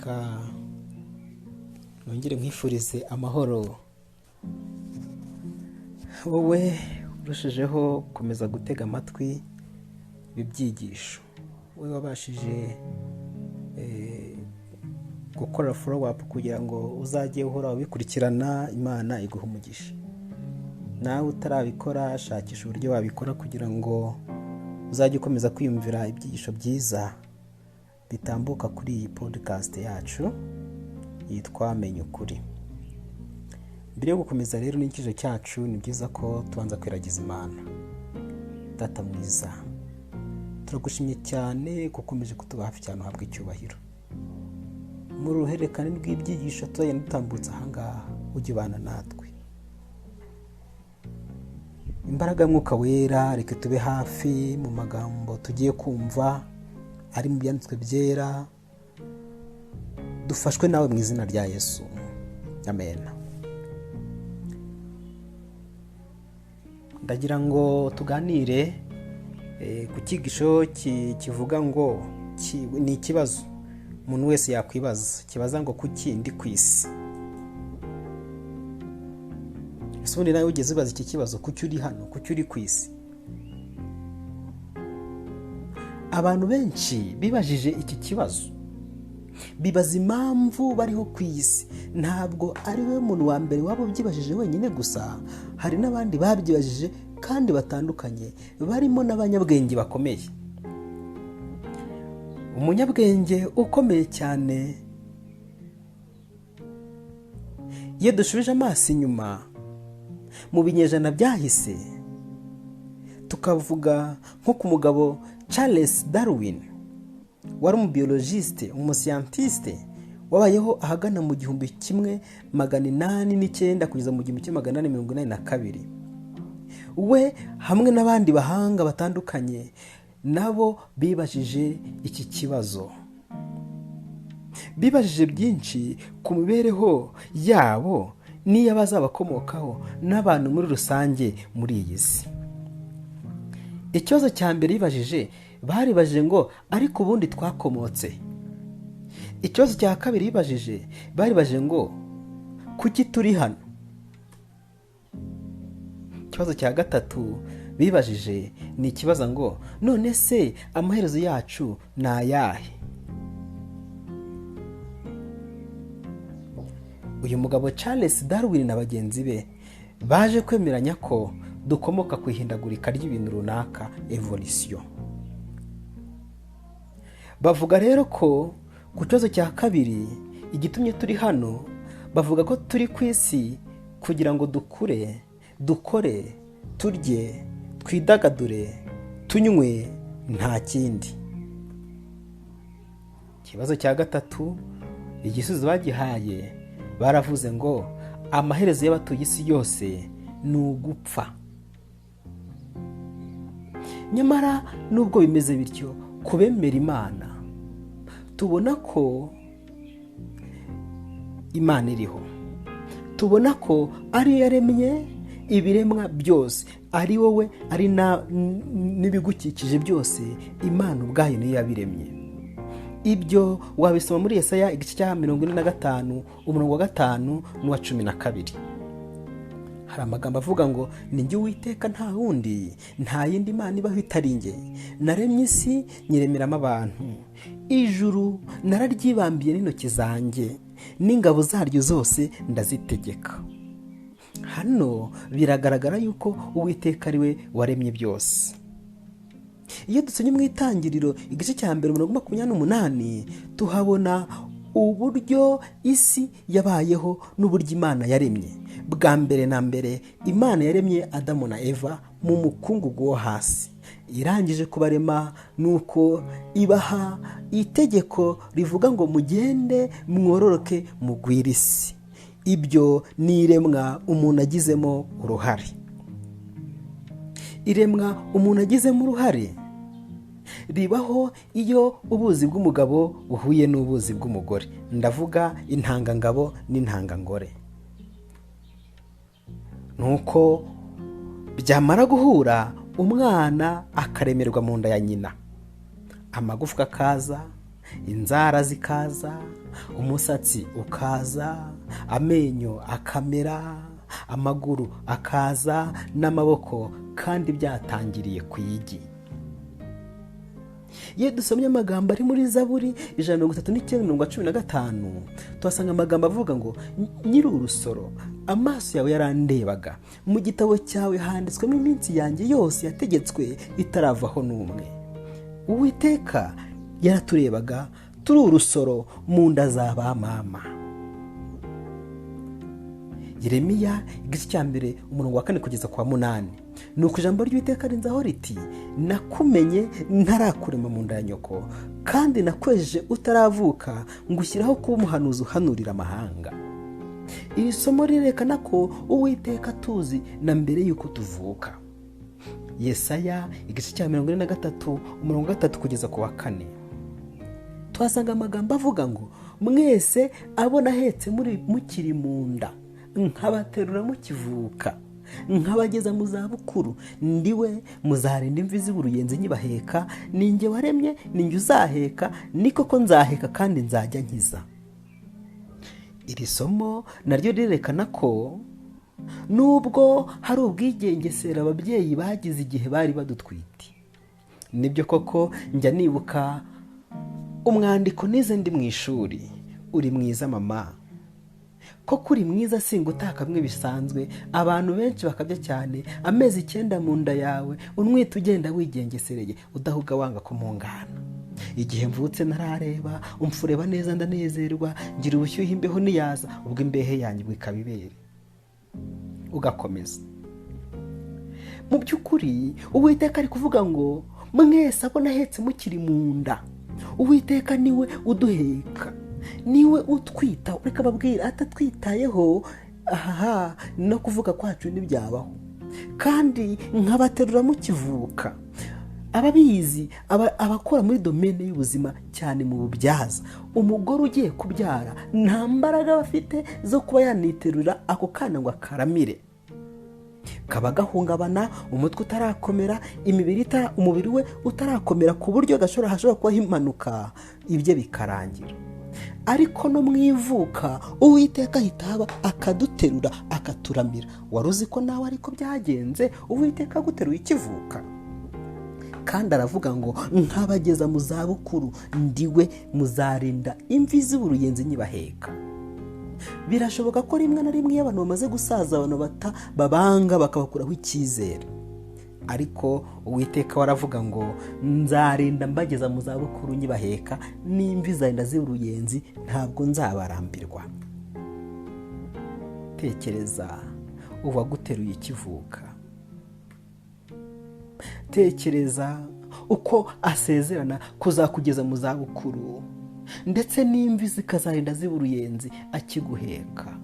reka nongere nkwifurize amahoro. Wowe urushijeho gukomeza gutega amatwi ibibyigisho, wowe wabashije gukora follow up kugira ngo uzajye uhora ubikurikirana, Imana iguha umugisha. Nawe utarabikora, shakisha uburyo wabikora kugira ngo uzajye ukomeza kwiyumvira ibyigisho byiza bitambuka kuri iyi podcast yacu yitwa Menya Ukuri. Mbere yo gukomeza rero n'ikijo cyacu, ni byiza ko tubanza kwiragiza Imana. Data mwiza, turagushimye cyane gukomeje kutuba hafi cyane, uhabwe icyubahiro. Mu ruhererekane rw'ibyigisho tuzajya dutambutsa ahangaha, ujye ubana natwe. Imbaraga y'Umwuka Wera reka tube hafi mu magambo tugiye kumva ari mu byanditswe byera. Dufashwe nawe mu izina rya Yesu, amen. Ndagira ngo tuganire ku cyigisho kivuga ngo ni ikibazo umuntu wese yakwibaza, kibaza ngo kuki ndi ku isi. Ese ubundi nawe wigeze ubaza iki kibazo, kuki uri hano, kuki uri ku isi? Abantu benshi bibajije iki kibazo, bibaza impamvu bariho ku isi. Ntabwo ari we muntu wa mbere waba ubyibajije wenyine gusa, hari n'abandi babyibajije kandi batandukanye, barimo n'abanyabwenge bakomeye. Umunyabwenge ukomeye cyane, iyo dushubije amaso inyuma mu binyejana byahise, tukavuga nko ku mugabo Charles Darwin, wari umubiologiste, umuscientiste wabayeho ahagana mu 1809 kugeza mu 1882. We hamwe n'abandi bahanga batandukanye nabo bibajije iki kibazo. Bibajije byinshi ku mibereho yabo n'iy'abazabakomokaho n'abantu muri rusange muri iyi si. Ikibazo cya mbere bibajije, baribajije ngo ariko ubundi twakomotse. Ikibazo cya kabiri bibajije, baribajije ngo kuki turi hano. Ikibazo cya gatatu bibajije ni ikibazo ngo none se amaherezo yacu ni ayahe? Uyu mugabo Charles Darwin na bagenzi be baje kwemeranya ko dukomoka ku ihindagurika ry'ibintu runaka, evolution. Bavuga rero ko ku kibazo cya kabiri, igitumye turi hano, bavuga ko turi ku isi kugira ngo dukure, dukore, turye, twidagadure, tunywe, nta kindi. Ikibazo cya gatatu, igisubizo bagihaye, baravuze ngo amaherezo y'abatuye isi yose ni ugupfa. Nyamara nubwo bimeze bityo, kubemera Imana, tubona ko Imana iriho, tubona ko ari yaremye ibiremwa byose, ari wowe, ari n'ibigukikije byose, Imana ubwayo niyo yabiremye. Ibyo wabisoma muri Yesaya igice cya 45 umurongo wa 5 n'uwa 12. Hari amagambo avuga ngo ni njye Uwiteka, nta wundi, nta yindi Mana ibaho itari njye. Naremye isi nyiremeramo abantu, ijuru nararyibambiye n'intoki zanjye, n'ingabo zaryo zose ndazitegeka. Hano biragaragara yuko Uwiteka ari we waremye byose. Iyo dusomye mu Itangiriro igice cya 1:28, tuhabona uburyo isi yabayeho n'uburyo Imana yaremye. Bwa mbere na mbere, Imana yaremye Adamu na Eva mu mukungugu wo hasi. Irangije kubarema nuko ibaha itegeko rivuga ngo mugende mwororoke mugwire isi. Ibyo ni iremwa umuntu agizemo uruhare. Iremwa umuntu agizemo uruhare ribaho iyo ubuzi bw'umugabo buhuye n'ubuzi bw'umugore. Ndavuga intangangabo n'intangangore. Nuko byamara guhura, umwana akaremerwa mu nda ya nyina, amagufwa akaza, inzara zikaza, umusatsi ukaza, amenyo akamera, amaguru akaza n'amaboko, kandi byatangiriye ku igi. Iyo dusomye amagambo ari muri Zaburi 139:15, tuhasanga amagambo avuga ngo nyiri urusoro, amaso yawe yarandebaga, mu gitabo cyawe handitswemo iminsi yanjye yose yategetswe itaravaho n'umwe. Uwiteka yaraturebaga turi urusoro mu nda za ba mama. Yeremiya 1:4-8. Nuko ijambo ry'Uwiteka rinzaho riti, nakumenye ntarakurema mu nda ya nyoko, kandi nakwejeje utaravuka ngushyiraho kuba umuhanuzi uhanurira amahanga. Iri somo rirerekana ko Uwiteka tuzi na mbere y'uko tuvuka. Yesaya 43:3-4. Tuhasanga amagambo avuga ngo, mwese abona ahetse mukiri mu nda, nkabaterura mukivuka, nkabageza mu zabukuru, ndiwe muzarinda imvi z'uruyenzi nyibaheka, ninjye waremye, ninjye uzaheka, ni koko nzaheka kandi nzajya nkiza. Iri somo naryo rirerekana ko nubwo hari ubwigengesera ababyeyi bagize igihe bari badutwite. Nibyo koko, njya nibuka umwandiko nize ndi mu ishuri, uri mwiza mama, koko uri mwiza singutaka bimwe bisanzwe, abantu benshi bakabya cyane, amezi 9 mu nda yawe, unwita ugenda wigengesereye, udahuga wanga kumungana. Igihe mvutse narareba, umfureba neza ndanezerwa, ngira ubushyuhe imbeho niyaza, ubwo imbehe yanjye bikabibere. Ugakomeza. Mu by'ukuri Uwiteka ari kuvuga ngo, mwese abona ahetse mukiri mu nda. Uwiteka niwe uduheka, niwe utwita, ureka babwira atatwitayeho, no kuvuga kwacu ntibyabaho. Kandi nkabaterura mukivuka. Ababizi, abakora muri domene y'ubuzima cyane mu bubyaza, umugore ugiye kubyara nta mbaraga bafite zo kuba yaniterura ako kana ngo akaramire. Kaba gahungabana, umutwe utarakomera, umubiri we utarakomera ku buryo hashobora kubaho impanuka, ibye bikarangira. Ariko no mwivuka Uwiteka ahita akaduterura akaturamira. Wari uzi ko nawe ariko byagenze, Uwiteka aguteruye ikivuka? Kandi aravuga ngo, nkabageza mu zabukuru, ndiwe muzarinda imvi z'uruyenzi nyibaheka. Birashoboka ko rimwe na rimwe abantu bamaze gusaza, abantu babanga bakabakuraho icyizere. Ariko Uwiteka waravuga ngo, nzarinda mbageza mu zabukuru nyibaheka, n'imvi zarinda z'uruyenzi ntabwo nzabarambirwa. Tekereza uwaguteruye ikivuka. Tekereza uko asezerana kuzakugeza mu zabukuru, ndetse n'imvi zikazarinda z'uruyenzi akiguheka.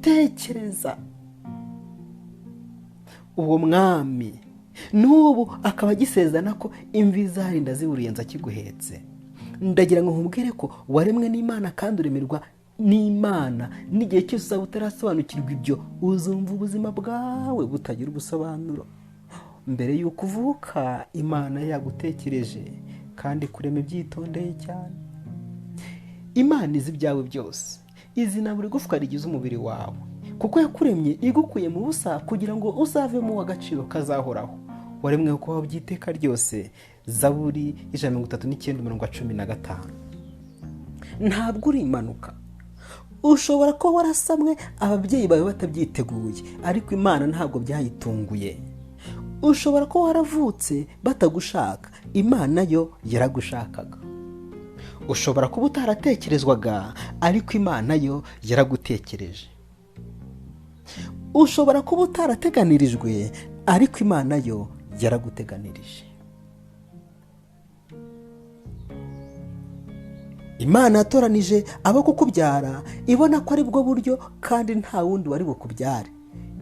Tekereza uwo mwami n'ubu akaba agisezerana ko imvi zarinda z'uruyenzi akiguhetse. Ndagira ngo nkubwire ko waremwe n'Imana kandi uremerwa n'Imana. N'igihe cyose uzaba utarasobanukirwa ibyo, uzumva ubuzima bwawe butagira ubusobanuro. Mbere y'uko uvuka, Imana yagutekereje kandi kurema ibyitondeye cyane. Imana izi ibyawe byose, izi na buri gufwa rigize umubiri wawe, kuko yakuremye igukuye mu busa kugira ngo uzavemo uw'agaciro kazahoraho. Waremwe kubaho by'iteka ryose. Zaburi 139:15. Ntabwo uri impanuka. Ushobora kuba warasamwe ababyeyi bawe batabyiteguye, ariko Imana ntabwo byayitunguye. Ushobora kuba waravutse batagushaka, Imana yo yaragushakaga. Ushobora kuba utaratekerezwaga, ariko Imana yo yaragutekereje. Ushobora kuba utarateganirijwe, ariko Imana yo yaraguteganirije. Imana yatoranije abo kukubyara, ibona ko ari bwo buryo kandi nta wundi wari bukubyare.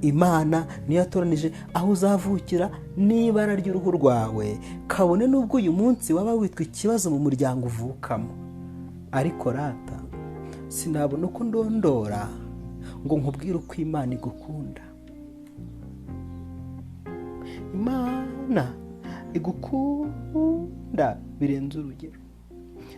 Imana niyo yatoranije aho uzavukira n'ibara ry'uruhu rwawe, kabone n'ubwo uyu munsi waba witwa ikibazo mu muryango uvukamo. Ariko rata, sinabona uko ndondora ngo nkubwire uko Imana igukunda. Imana igukunda birenze urugero.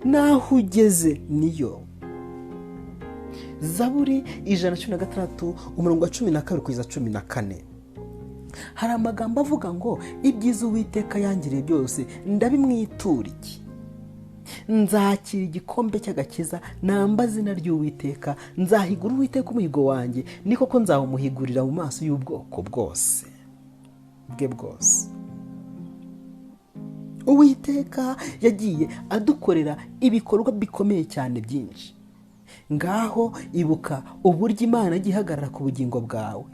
n'aho ugeze niyo. Zaburi 116 umurongo wa 12 kugeza 14 hari amagambo avuga ngo ibyiza Uwiteka yangiriye byose ndabimwitura iki? Nzakira igikombe cy'agakiza namba zina ry'Uwiteka, nzahigura Uwiteka umuhigo wanjye, ni koko nzawumuhigurira mu maso y'ubwoko bwose bwe bwose. Uwiteka yagiye adukorera ibikorwa bikomeye cyane byinshi. Ngaho ibuka uburyo Imana igihagarara ku bugingo bwawe.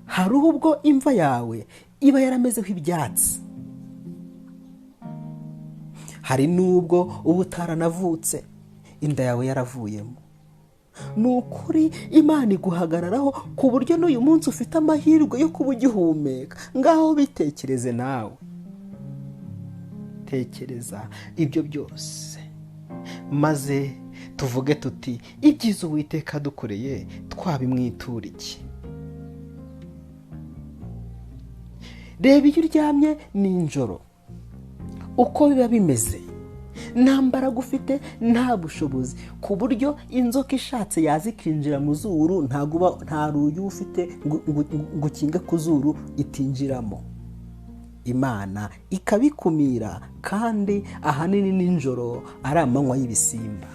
Hari ubwo imva yawe iba yaramezeho ibyatsi, hari n'ubwo uba utaranavutse inda yawe yaravuyemo. Ni ukuri Imana iguhagararaho ku buryo n'uyu munsi ufite amahirwe yo kuba ugihumeka. Ngaho bitekereze nawe, tekereza ibyo byose maze tuvuge tuti ibyiza Uwiteka dukoreye twabimwitura iki? Reba iyo uryamye nijoro uko biba bimeze, nta mbaraga ufite, nta bushobozi, ku buryo inzoka ishatse yaza ikinjira mu zuru nta ruyu ufite ngo ukinge ku zuru itinjiramo. Imana ikabikumira, kandi ahanini nijoro ari amanywa y'ibisimba.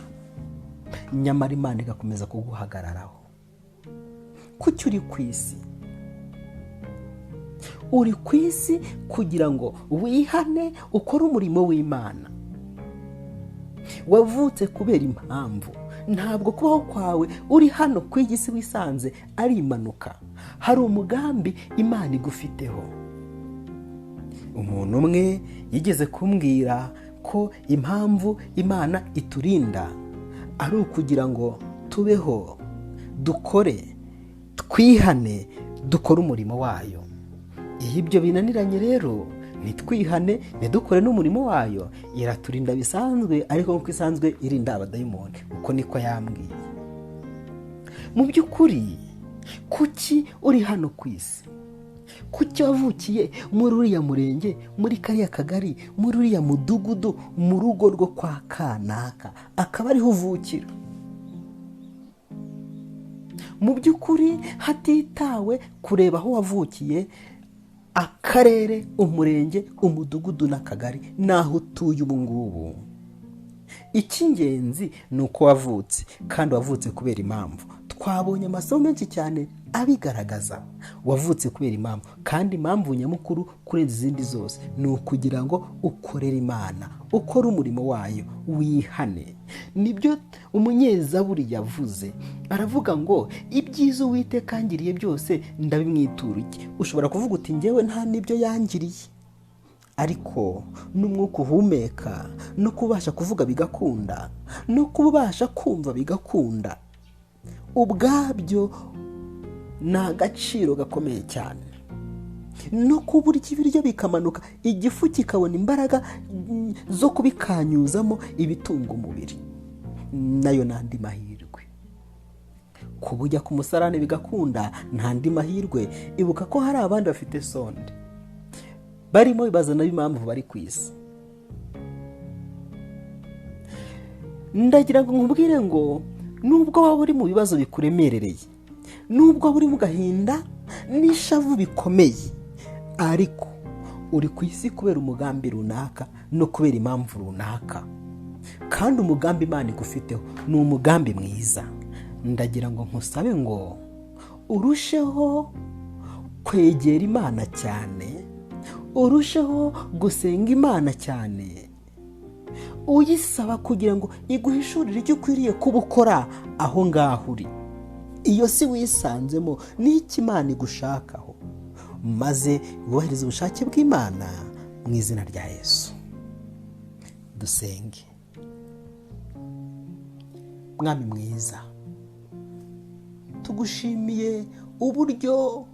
Nyamara Imana igakomeza kuguhagararaho. Kuki uri ku isi? Uri ku isi kugira ngo wihane ukore umurimo w'Imana. Wavutse kubera impamvu. Ntabwo kubaho kwawe uri hano ku isi wisanze ari impanuka. Hari umugambi Imana igufiteho. Umuntu umwe yigeze kumbwira ko impamvu Imana iturinda ari ukugira ngo tubeho, dukore, twihane, dukore umurimo wayo. Iyo ibyo binaniranye rero, nitwihane, nidukore n'umurimo wayo, iraturinda bisanzwe, ariko nk'uko isanzwe irinda abadayimoni. Uko niko yambwiye. Mu by'ukuri, kuki uri hano ku isi? Kuki wavukiye muri uriya murenge, muri kariya kagari, muri uriya mudugudu, mu rugo rwo kwa kanaka, akaba ariho uvukira? Mu by'ukuri hatitawe kureba aho wavukiye, akarere, umurenge, umudugudu n'akagari, naho utuye ubu ngubu. Icy'ingenzi ni uko wavutse, kandi wavutse kubera impamvu. Twabonye amasomo menshi cyane abigaragaza. Wavutse kubera impamvu, kandi impamvu nyamukuru kurenza izindi zose ni ukugira ngo ukorere Imana, ukore umurimo wayo, wihane. Nibyo umunyezaburi yavuze. Aravuga ngo ibyiza Uwiteka yangiriye byose ndabimwitura iki? Ushobora kuvuga uti njyewe nta n'ibyo yangiriye, ariko n'umwuka uhumeka, no kubasha kuvuga bigakunda, no kubasha kumva bigakunda, ubwabyo ni agaciro gakomeye cyane. No kuburya ibiryo bikamanuka, igifu kikabona imbaraga zo kubikanyuzamo ibitunga umubiri, nayo n'andi mahirwe. Kubujya ku musarane bigakunda, n'andi mahirwe. Ibuka ko hari abandi bafite sonde, barimo bibaza nayo impamvu bari ku isi. Ndagira ngo nkubwire ngo nubwo waba uri mu bibazo bikuremerereye, nubwo waba uri mu gahinda n'ishavu bikomeye, ariko uri ku isi kubera umugambi runaka no kubera impamvu runaka, kandi umugambi Imana igufiteho ni umugambi mwiza. Ndagira ngo nkusabe ngo urusheho kwegera Imana cyane, urusheho gusenga Imana cyane, uyisaba kugira ngo iguhishurire icyo ukwiriye kuba ukora aho ngaho uri. Iyo si wisanzemo n'iki Imana igushakaho, maze wubahirize ubushake bw'Imana mu izina rya Yesu. Dusenge. Mwami mwiza, tugushimiye uburyo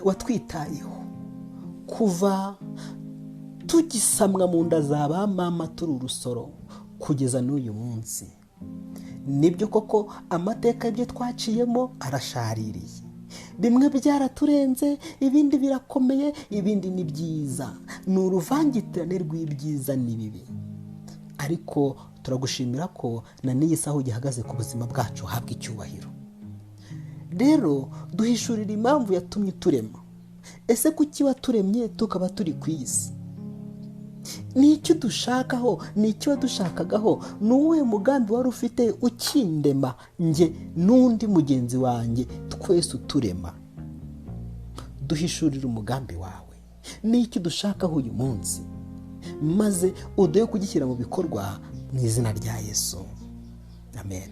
watwitayeho kuva tugisamwa mu nda za ba mama turi urusoro kugeza n'uyu munsi. Nibyo koko amateka y'ibyo twaciyemo arashaririye, bimwe byaraturenze, ibindi birakomeye, ibindi ni byiza. Ni uruvangitirane rw'ibyiza n'ibibi, ariko turagushimira ko na n'iyi saha ugihagaze ku buzima bwacu, habwa icyubahiro. Rero duhishurira impamvu yatumye turema. Ese kuki waturemye tukaba turi ku isi? Ni icyo dushakaho, ni icyo wadushakagaho, ni uwuhe mugambi wari ufite ukindema njye n'undi mugenzi wanjye, twese uturema? Duhishurira umugambi wawe, ni icyo dushakaho uyu munsi, maze uduhe kugishyira mu bikorwa mu izina rya Yesu, amen.